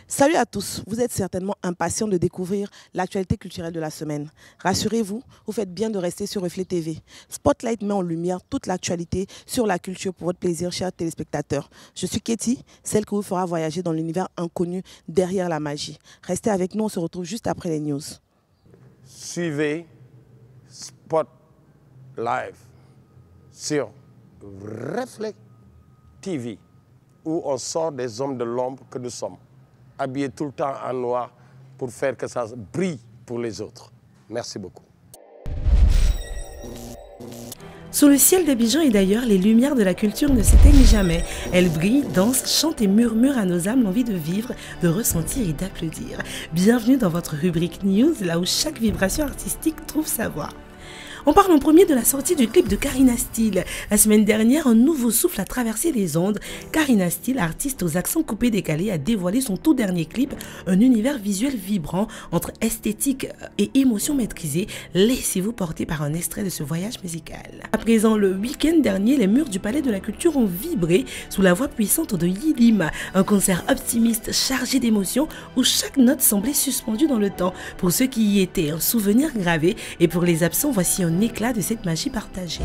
Salut à tous, vous êtes certainement impatients de découvrir l'actualité culturelle de la semaine. Rassurez-vous, vous faites bien de rester sur Reflet TV. Spotlight met en lumière toute l'actualité sur la culture pour votre plaisir, chers téléspectateurs. Je suis Katie, celle qui vous fera voyager dans l'univers inconnu derrière la magie. Restez avec nous, on se retrouve juste après les news. Suivez Spotlight sur Reflet TV, où on sort des hommes de l'ombre que nous sommes, habillés tout le temps en noir pour faire que ça brille pour les autres. Merci beaucoup. Sous le ciel d'Abidjan et d'ailleurs, les lumières de la culture ne s'éteignent jamais. Elles brillent, dansent, chantent et murmurent à nos âmes l'envie de vivre, de ressentir et d'applaudir. Bienvenue dans votre rubrique News, là où chaque vibration artistique trouve sa voix. On parle en premier de la sortie du clip de Karina Steele. La semaine dernière, un nouveau souffle a traversé les ondes. Karina Steele, artiste aux accents coupés décalés, a dévoilé son tout dernier clip, un univers visuel vibrant entre esthétique et émotion maîtrisée. Laissez-vous porter par un extrait de ce voyage musical. À présent, le week-end dernier, les murs du Palais de la Culture ont vibré sous la voix puissante de Yilim. Un concert optimiste, chargé d'émotions, où chaque note semblait suspendue dans le temps. Pour ceux qui y étaient, un souvenir gravé, et pour les absents, voici un éclat de cette magie partagée.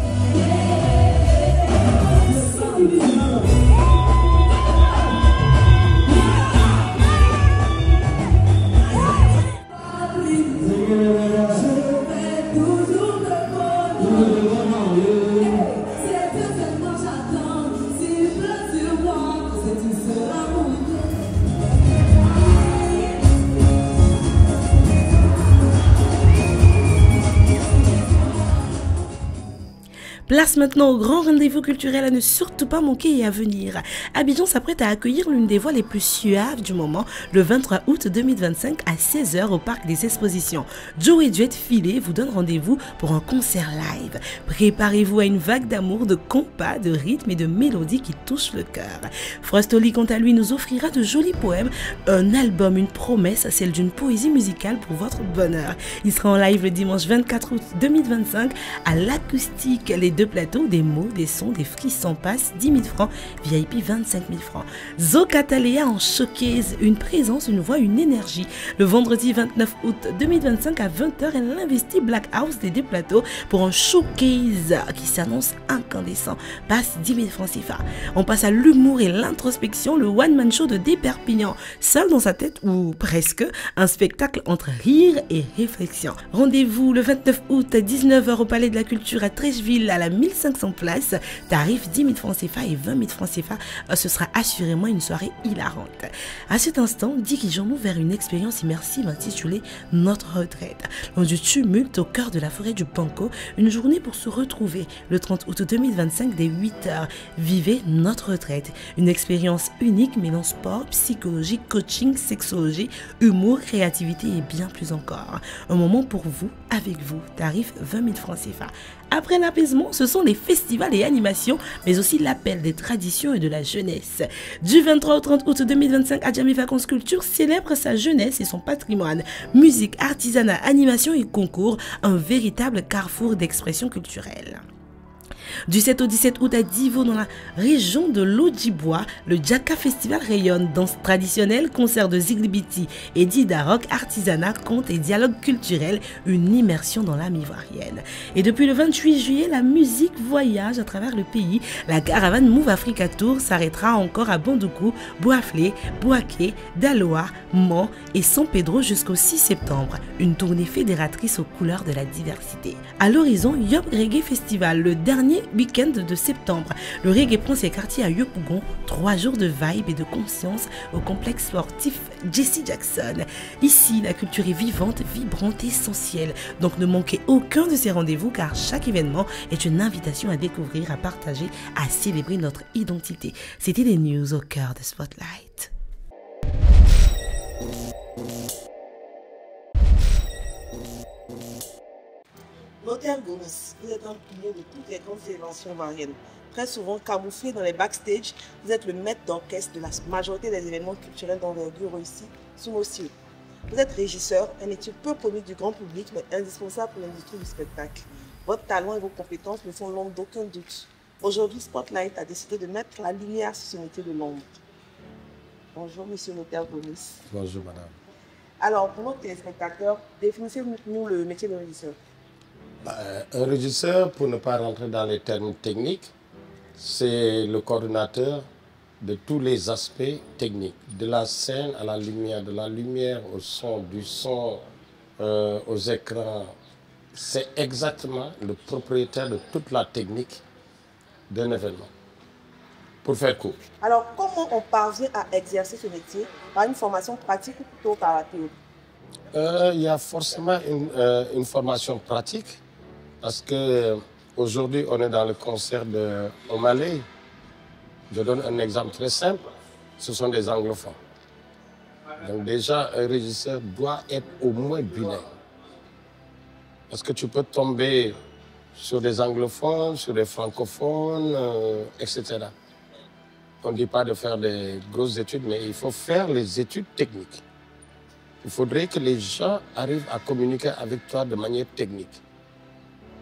Place maintenant au grand rendez-vous culturel à ne surtout pas manquer et à venir. Abidjan s'apprête à accueillir l'une des voix les plus suaves du moment, le 23 août 2025 à 16 h au Parc des Expositions. Joey Duet Filé vous donne rendez-vous pour un concert live. Préparez-vous à une vague d'amour, de compas, de rythme et de mélodies qui touchent le cœur. Frostoli, quant à lui, nous offrira de jolis poèmes, un album, une promesse, celle d'une poésie musicale pour votre bonheur. Il sera en live le dimanche 24 août 2025 à l'Acoustique. Les deux plateaux, des mots, des sons, des frissons passent 10 000 francs, VIP 25 000 francs. Zokatalea en showcase, une présence, une voix, une énergie. Le vendredi 29 août 2025 à 20 h, elle investit Black House des deux plateaux pour un showcase qui s'annonce incandescent. Passe 10 000 francs CFA. On passe à l'humour et l'introspection, le one-man show de Desperpignan. Seul dans sa tête, ou presque, un spectacle entre rire et réflexion. Rendez-vous le 29 août à 19 h au Palais de la Culture à Trècheville, à la 1500 places, tarif 10 000 francs CFA et 20 000 francs CFA. Ce sera assurément une soirée hilarante. À cet instant, dirigeons-nous vers une expérience immersive intitulée Notre retraite. Dans du tumulte au cœur de la forêt du Panko, une journée pour se retrouver le 30 août 2025 dès 8 h. Vivez Notre retraite. Une expérience unique mêlant sport, psychologie, coaching, sexologie, humour, créativité et bien plus encore. Un moment pour vous, avec vous. Tarif 20 000 francs CFA. Après l'apaisement, ce sont les festivals et animations, mais aussi l'appel des traditions et de la jeunesse. Du 23 au 30 août 2025, Adjamé Vacances Culture célèbre sa jeunesse et son patrimoine. Musique, artisanat, animation et concours, un véritable carrefour d'expression culturelle. Du 7 au 17 août à Divo, dans la région de l'Odjibois, le Djaka Festival rayonne. Danse traditionnelle, concert de Ziglibiti et Didarok, artisanat, contes et dialogue culturel, une immersion dans l'âme ivoirienne. Et depuis le 28 juillet, la musique voyage à travers le pays. La caravane Move Africa Tour s'arrêtera encore à Bandoukou, Boaflé, Bouaké, Daloa, Mans et San Pedro jusqu'au 6 septembre. Une tournée fédératrice aux couleurs de la diversité. À l'horizon, Yob Reggae Festival, le dernier week-end de septembre. Le reggae prend ses quartiers à Yopougon, 3 jours de vibe et de conscience au complexe sportif Jesse Jackson. Ici, la culture est vivante, vibrante, essentielle. Donc ne manquez aucun de ces rendez-vous car chaque événement est une invitation à découvrir, à partager, à célébrer notre identité. C'était les news au cœur de Spotlight. L'hôtel Gomes, vous êtes un pilier de toutes les grandes célébrations ivoiriennes. Très souvent camouflé dans les backstage, vous êtes le maître d'orchestre de la majorité des événements culturels d'envergure ici, sous nos cieux. Vous êtes régisseur, un métier peu connu du grand public, mais indispensable pour l'industrie du spectacle. Votre talent et vos compétences ne font l'ombre d'aucun doute. Aujourd'hui, Spotlight a décidé de mettre la lumière sur ce métier de l'ombre. Bonjour, monsieur Notaire Gomis. Bonjour, madame. Alors, pour nos téléspectateurs, définissez-nous le métier de régisseur. Un régisseur, pour ne pas rentrer dans les termes techniques, c'est le coordonnateur de tous les aspects techniques, de la scène à la lumière, de la lumière au son, du son aux écrans. C'est exactement le propriétaire de toute la technique d'un événement, pour faire court. Alors, comment on parvient à exercer ce métier? Par une formation pratique ou plutôt par la théorie? Il y a forcément une formation pratique, parce qu'aujourd'hui, on est dans le concert de O'Malley. Je donne un exemple très simple, ce sont des anglophones. Donc déjà, un régisseur doit être au moins bilingue. Parce que tu peux tomber sur des anglophones, sur des francophones, etc. On ne dit pas de faire des grosses études, mais il faut faire les études techniques. Il faudrait que les gens arrivent à communiquer avec toi de manière technique.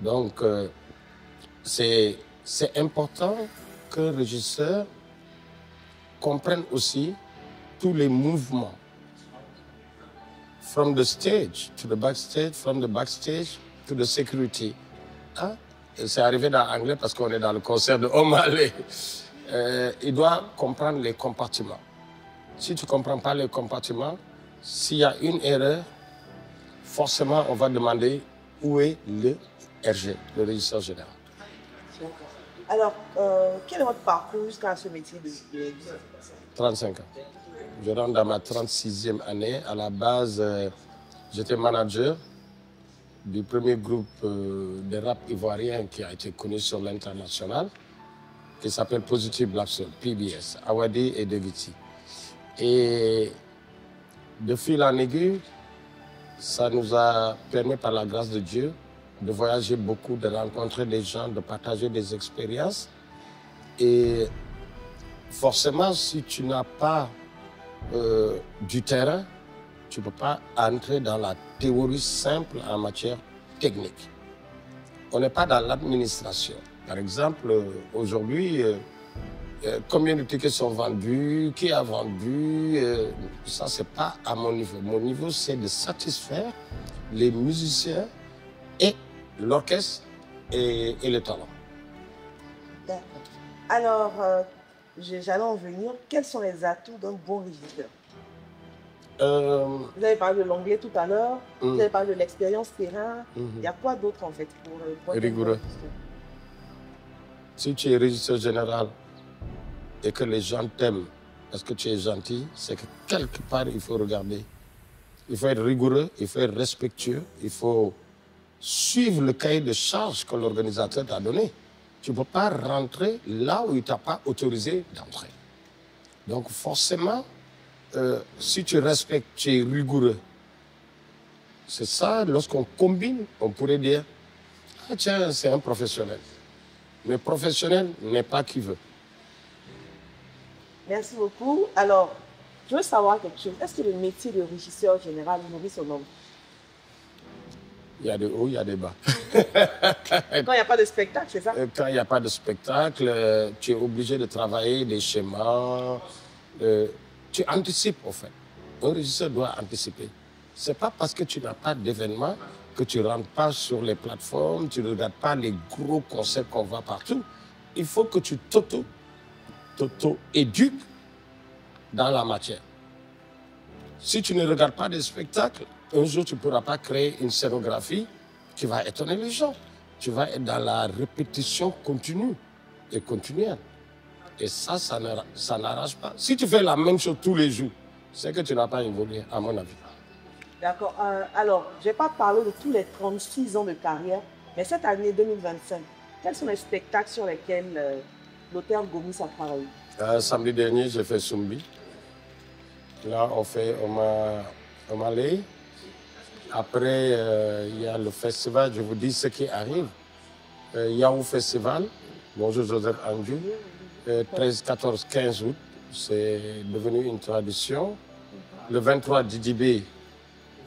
Donc, c'est important qu'un régisseur comprenne aussi tous les mouvements. From the stage to the backstage, from the backstage to the security. Hein? C'est arrivé dans l'anglais parce qu'on est dans le concert de O'Malley. Il doit comprendre les compartiments. Si tu ne comprends pas les compartiments, s'il y a une erreur, forcément, on va demander où est le RG, le régisseur général. Alors, quel est votre parcours jusqu'à ce métier de régisseur? 35 ans. Je rentre dans ma 36e année. À la base, j'étais manager du premier groupe de rap ivoirien qui a été connu sur l'international, qui s'appelle Positive Black Soul, PBS, Awadi et Deviti. Et de fil en aiguille, ça nous a permis, par la grâce de Dieu, de voyager beaucoup, de rencontrer des gens, de partager des expériences. Et forcément, si tu n'as pas du terrain, tu ne peux pas entrer dans la théorie simple en matière technique. On n'est pas dans l'administration. Par exemple, aujourd'hui, combien de tickets sont vendus, qui a vendu, ça, ce n'est pas à mon niveau. Mon niveau, c'est de satisfaire les musiciens et l'orchestre et le talent. D'accord. Alors, j'allais en venir. Quels sont les atouts d'un bon régisseur? Vous avez parlé de l'anglais tout à l'heure, vous avez parlé de l'expérience terrain. Il y a quoi d'autre en fait pour rigoureux. Si tu es régisseur général et que les gens t'aiment parce que tu es gentil, c'est que quelque part il faut regarder. Il faut être rigoureux, il faut être respectueux, il faut suivre le cahier de charges que l'organisateur t'a donné. Tu ne peux pas rentrer là où il ne t'a pas autorisé d'entrer. Donc forcément, si tu respectes, tu es rigoureux. C'est ça, lorsqu'on combine, on pourrait dire, ah tiens, c'est un professionnel. Mais professionnel n'est pas qui veut. Merci beaucoup. Alors, je veux savoir quelque chose. Est-ce que le métier de régisseur général nourrit son homme? Il y a des hauts, il y a des bas. Quand il n'y a pas de spectacle, c'est ça? Quand il n'y a pas de spectacle, tu es obligé de travailler des schémas. Tu anticipes, en fait. Un régisseur doit anticiper. Ce n'est pas parce que tu n'as pas d'événement que tu ne rentres pas sur les plateformes, tu ne regardes pas les gros concepts qu'on voit partout. Il faut que tu t'auto-éduques dans la matière. Si tu ne regardes pas des spectacles, un jour, tu ne pourras pas créer une scénographie qui va étonner les gens. Tu vas être dans la répétition continue et continuelle. Et ça n'arrange pas. Si tu fais la même chose tous les jours, c'est que tu n'as pas évolué, à mon avis. D'accord. Alors, je ne vais pas parler de tous les 36 ans de carrière, mais cette année 2025, quels sont les spectacles sur lesquels l'auteur Gomis a travaillé? Samedi dernier, j'ai fait Sumbi. Là, on fait O'Malley. Après, il y a le festival, je vous dis ce qui arrive. Yahoo Festival, bonjour Joseph Andrew, 13, 14, 15 août, c'est devenu une tradition. Le 23 DJB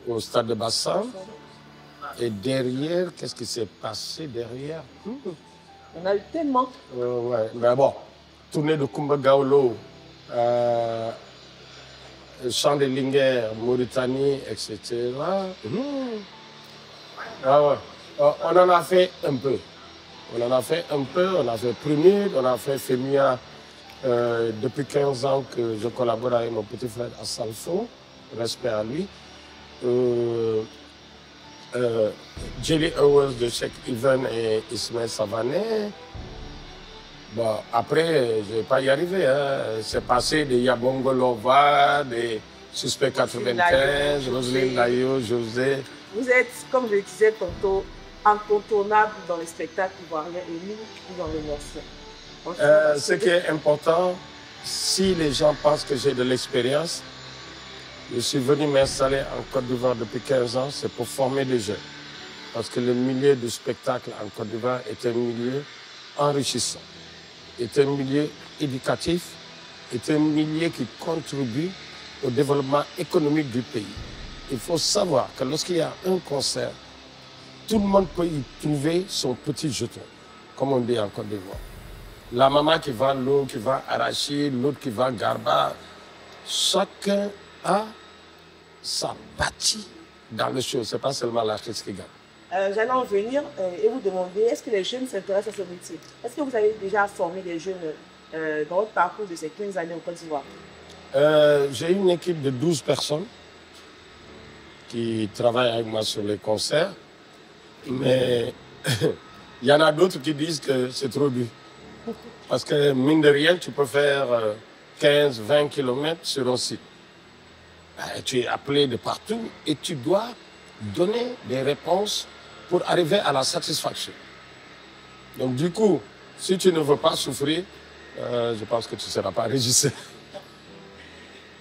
au stade de Bassam. Et derrière, qu'est-ce qui s'est passé derrière? On a eu tellement. Ouais, mais bon, tournée de Kumba Gawlo, Chant des Lingers, Mauritanie, etc. Ah ouais. On en a fait un peu. On en a fait un peu, on a fait Prunide, on a fait Femia. Depuis 15 ans que je collabore avec mon petit frère Assalfo, respect à lui. Jelly Hours de Cheikh Even et Ismaël Savané. Bon, après, je ne vais pas y arriver. Hein. C'est passé de Yabongo Lova, des Suspects 95, Roselyne Layo, José. Vous êtes, comme je le disais tantôt, incontournable dans les spectacles ivoiriens et nous en remercions. Ce qui est important, si les gens pensent que j'ai de l'expérience, je suis venu m'installer en Côte d'Ivoire depuis 15 ans, c'est pour former des jeunes. Parce que le milieu du spectacle en Côte d'Ivoire est un milieu enrichissant, est un milieu éducatif, est un milieu qui contribue au développement économique du pays. Il faut savoir que lorsqu'il y a un concert, tout le monde peut y trouver son petit jeton, comme on dit en Côte d'Ivoire. La maman qui vend l'eau, qui vend arachide, l'autre qui vend garba, chacun a sa partie dans le show. Ce n'est pas seulement l'artiste qui gagne. J'allais en venir et vous demander, est-ce que les jeunes s'intéressent à ce métier? Est-ce que vous avez déjà formé des jeunes dans votre parcours de ces 15 années au Côte d'Ivoire? J'ai une équipe de 12 personnes qui travaillent avec moi sur les concerts. Mais il y en a d'autres qui disent que c'est trop dur. Parce que mine de rien, tu peux faire 15, 20 km sur un site. Tu es appelé de partout et tu dois donner des réponses pour arriver à la satisfaction. Donc du coup, si tu ne veux pas souffrir, je pense que tu ne seras pas régisseur.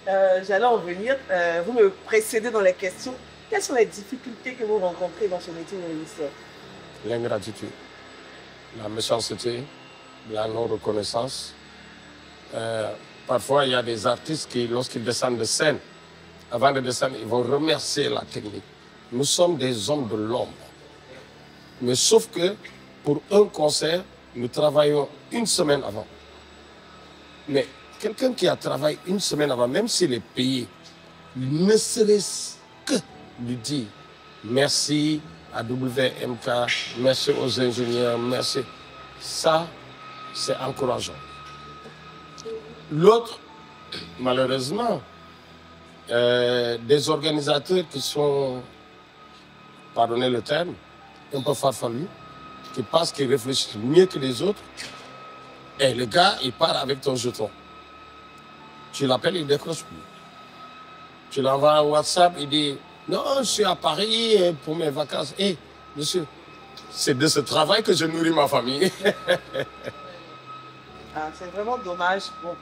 J'allais en venir. Vous me précédez dans les questions. Quelles sont les difficultés que vous rencontrez dans ce métier de régisseur? L'ingratitude, la méchanceté, la non-reconnaissance. Parfois, il y a des artistes qui, lorsqu'ils descendent de scène, avant de descendre, ils vont remercier la technique. Nous sommes des hommes de l'ombre. Mais sauf que, pour un concert, nous travaillons une semaine avant. Mais quelqu'un qui a travaillé une semaine avant, même s'il est payé, ne serait-ce que lui dire merci à WMK, merci aux ingénieurs, merci. Ça, c'est encourageant. L'autre, malheureusement, des organisateurs qui sont, pardonnez le terme, un peu farfelus, qui pensent qu'ils réfléchissent mieux que les autres, et le gars, il part avec ton jeton. Tu l'appelles, il ne décroche plus. Tu l'envoies un WhatsApp, il dit « Non, je suis à Paris pour mes vacances. » Hé, monsieur, c'est de ce travail que je nourris ma famille. C'est vraiment dommage. Bon.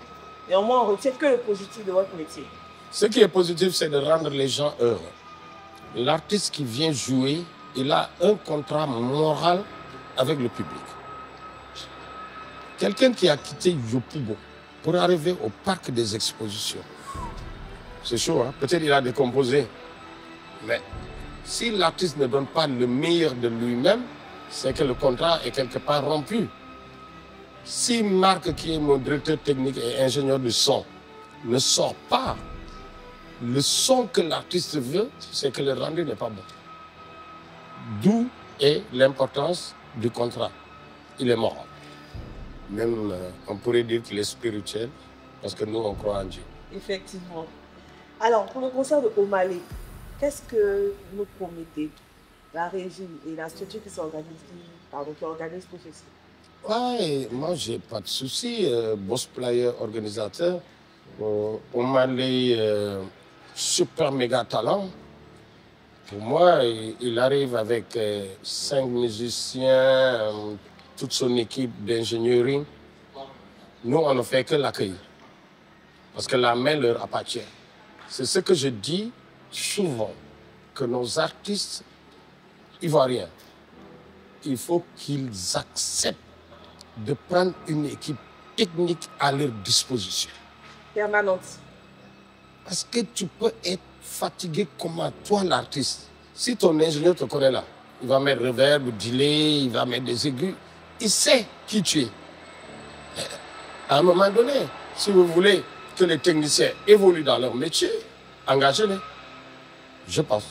Et au moins, on retient que le positif de votre métier. Ce qui est positif, c'est de rendre les gens heureux. L'artiste qui vient jouer, il a un contrat moral avec le public. Quelqu'un qui a quitté Yopougon pour arriver au parc des expositions, c'est chaud, hein? Peut-être il a décomposé. Mais si l'artiste ne donne pas le meilleur de lui-même, c'est que le contrat est quelque part rompu. Si Marc, qui est mon directeur technique et ingénieur du son, ne sort pas le son que l'artiste veut, c'est que le rendu n'est pas bon. D'où est l'importance du contrat. Il est mort. Même, on pourrait dire qu'il est spirituel, parce que nous, on croit en Dieu. Effectivement. Alors, pour le concert de Omalé, qu'est-ce que vous promettez? La régie et la structure qui organise tout ceci. Ouais, moi, j'ai pas de souci. Boss player, organisateur. Omalé, super méga talent. Pour moi, il arrive avec 5 musiciens, toute son équipe d'ingénierie. Nous, on ne fait que l'accueillir. Parce que la main leur appartient. C'est ce que je dis souvent, que nos artistes ivoiriens, il faut qu'ils acceptent de prendre une équipe technique à leur disposition. Permanente. Parce que tu peux être fatigué comme toi, l'artiste. Si ton ingénieur te connaît là, il va mettre reverb, delay, il va mettre des aigus. Il sait qui tu es. À un moment donné, si vous voulez que les techniciens évoluent dans leur métier, engagez-les. Je pense.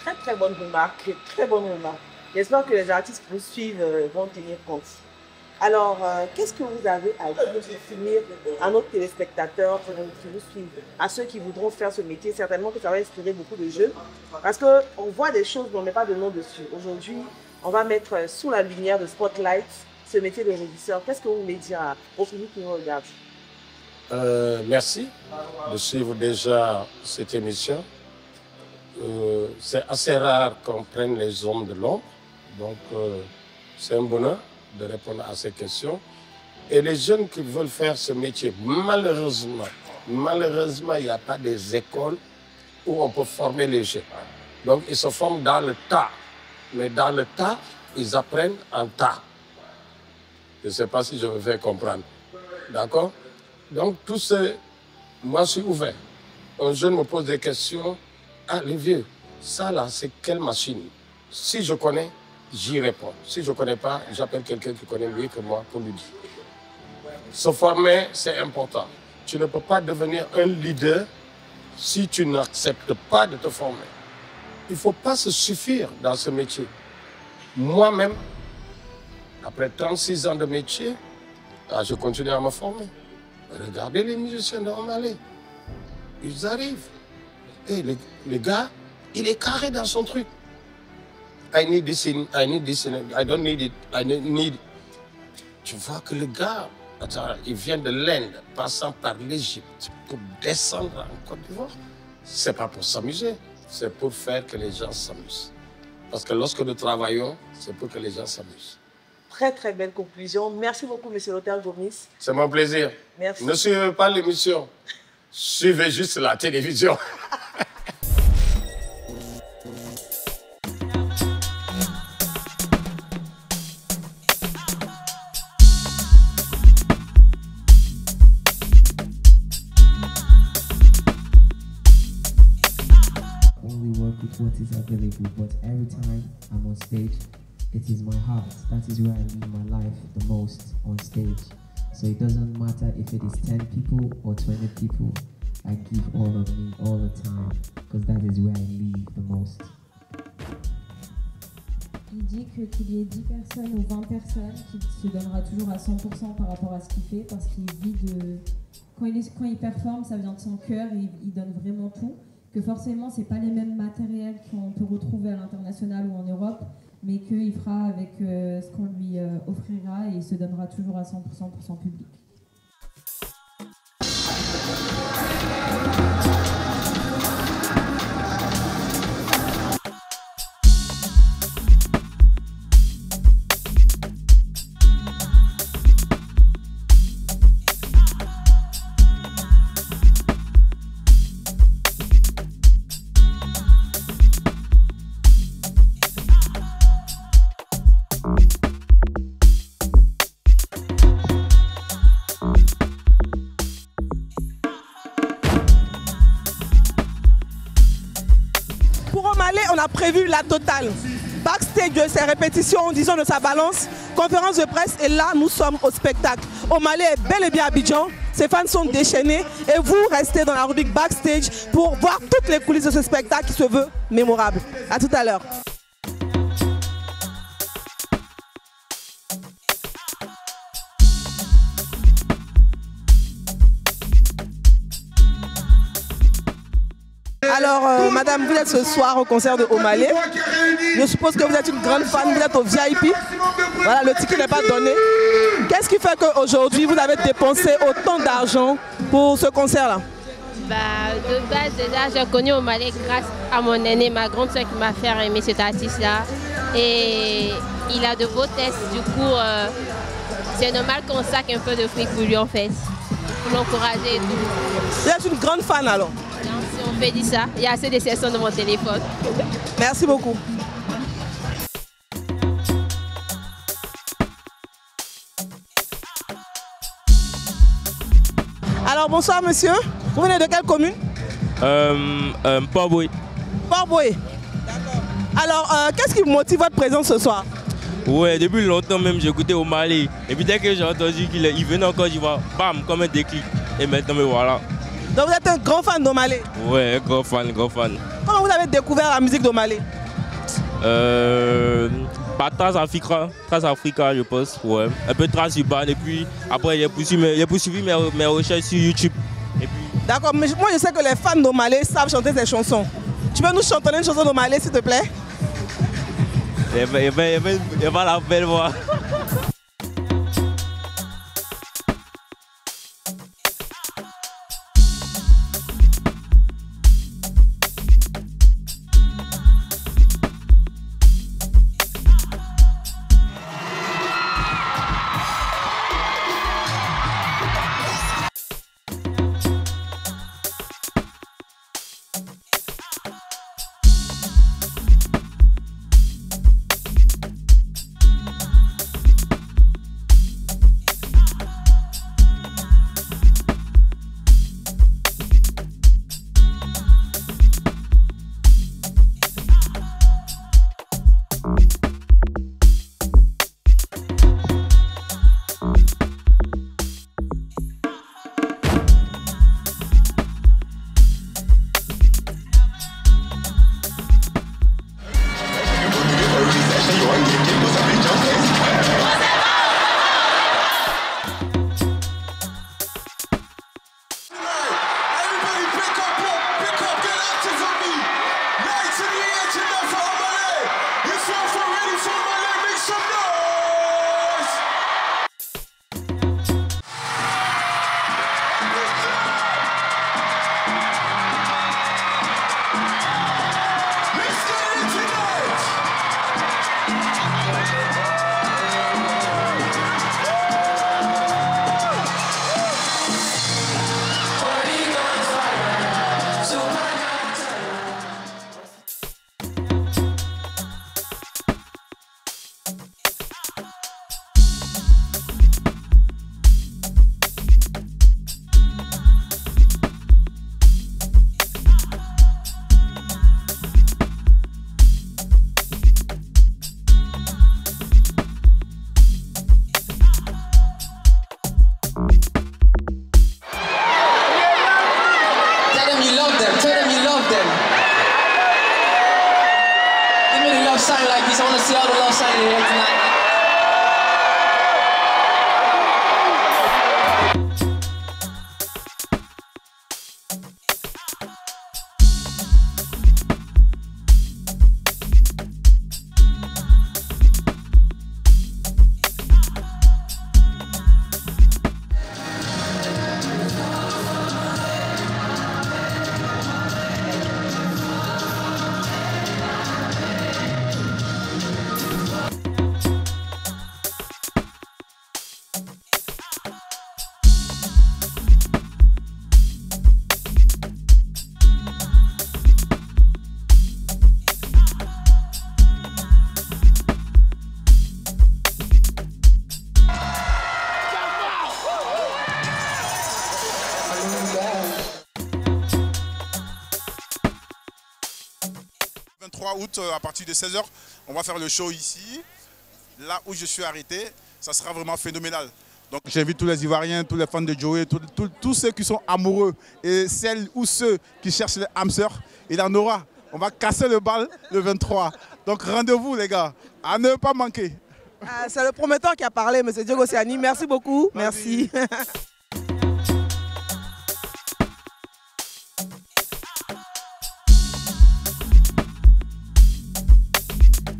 Très très bonne remarque, très bonne remarque. J'espère que les artistes qui vous suivent vont tenir compte. Alors, qu'est-ce que vous avez à dire pour finir à nos téléspectateurs qui vous suivent, à ceux qui voudront faire ce métier? Certainement que ça va inspirer beaucoup de jeunes, parce qu'on voit des choses, mais on ne met pas de nom dessus. Aujourd'hui, on va mettre sous la lumière de Spotlight ce métier de régisseur. Qu'est-ce que vous voulez dire au public qui nous regarde? Merci de suivre déjà cette émission. C'est assez rare qu'on prenne les hommes de l'ombre, donc c'est un bonheur de répondre à ces questions. Et les jeunes qui veulent faire ce métier, malheureusement, il n'y a pas des écoles où on peut former les jeunes. Donc ils se forment dans le tas. Mais dans le tas, ils apprennent en tas. Je ne sais pas si je me fais comprendre. D'accord? Donc tout ce... Moi, je suis ouvert. Un jeune me pose des questions. Ah, les vieux, ça là, c'est quelle machine? Si je connais, j'y réponds. Si je ne connais pas, j'appelle quelqu'un qui connaît mieux que moi pour lui dire. Se former, c'est important. Tu ne peux pas devenir un leader si tu n'acceptes pas de te former. Il ne faut pas se suffire dans ce métier. Moi-même, après 36 ans de métier, je continue à me former. Regardez les musiciens de Omalé. Ils arrivent. Et le gars, il est carré dans son truc. I need this, I don't need it, I need it. Tu vois que le gars, attends, il vient de l'Inde, passant par l'Égypte, pour descendre en Côte d'Ivoire. Ce n'est pas pour s'amuser, c'est pour faire que les gens s'amusent. Parce que lorsque nous travaillons, c'est pour que les gens s'amusent. Très très belle conclusion. Merci beaucoup, monsieur Lothar Gomis. C'est mon plaisir. Merci. Ne suivez pas l'émission, suivez juste la télévision. What is available, but every time I'm on stage, it is my heart. That is where I live my life the most, on stage. So it doesn't matter if it is 10 people or 20 people, I give all of me all the time, because that is where I live the most. Il dit qu'il y ait 10 personnes ou 20 personnes qu'il se donnera toujours à 100% par rapport à ce qu'il fait, parce qu'il vit de... Quand il performe, ça vient de son cœur et il donne vraiment tout. Que forcément, ce n'est pas les mêmes matériels qu'on peut retrouver à l'international ou en Europe, mais qu'il fera avec ce qu'on lui offrira et il se donnera toujours à 100% pour son public. On a prévu la totale. Backstage de ses répétitions, disons de sa balance, conférence de presse, et là nous sommes au spectacle. Omalé est bel et bien à Abidjan, ses fans sont déchaînés et vous restez dans la rubrique Backstage pour voir toutes les coulisses de ce spectacle qui se veut mémorable. A tout à l'heure. Alors, madame, vous êtes ce soir au concert de Omalé. Je suppose que vous êtes une grande fan, vous êtes au VIP. Voilà, le ticket n'est pas donné. Qu'est-ce qui fait qu'aujourd'hui, vous avez dépensé autant d'argent pour ce concert-là? De base, déjà, j'ai connu Omalé grâce à mon aîné, ma grande soeur qui m'a fait aimer cet artiste-là. Et il a de beaux tests, du coup, c'est normal qu'on saque un peu de fric pour lui, en fait, pour l'encourager et tout. Vous êtes une grande fan, alors? Si on peut dire ça, il y a assez de sessions de mon téléphone. Merci beaucoup. Alors bonsoir monsieur, vous venez de quelle commune? Port-Boué. Port-Boué. D'accord. Alors, qu'est-ce qui vous motive votre présence ce soir? Ouais, depuis longtemps même, j'écoutais au Mali. Et puis dès que j'ai entendu qu'il venait en Côte d'Ivoire, bam, comme un déclic. Et maintenant, me voilà. Donc vous êtes un grand fan d'Omalé? Ouais, grand fan, grand fan. Comment vous avez découvert la musique d'Omalé? Par Trace Africa, je pense. Ouais. Un peu Trace urbaine. Et puis après, j'ai poursuivi mes recherches sur YouTube. D'accord, mais moi je sais que les fans d'Omalé savent chanter ces chansons. Tu peux nous chantonner une chanson d'Omalé, s'il te plaît? Elle va la faire voir. Août, à partir de 16 h, on va faire le show ici. Là où je suis arrêté, ça sera vraiment phénoménal. Donc j'invite tous les Ivoiriens, tous les fans de Joey, tous ceux qui sont amoureux et celles ou ceux qui cherchent les âmes sœurs. Il en aura. On va casser le bal le 23. Donc rendez-vous les gars, à ne pas manquer. C'est le prometteur qui a parlé, M. Diogo Siani. Merci beaucoup. Merci.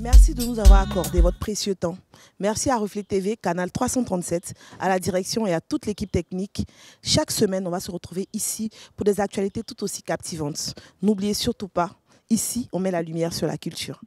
Merci de nous avoir accordé votre précieux temps. Merci à Reflet TV, Canal 337, à la direction et à toute l'équipe technique. Chaque semaine, on va se retrouver ici pour des actualités tout aussi captivantes. N'oubliez surtout pas, ici, on met la lumière sur la culture.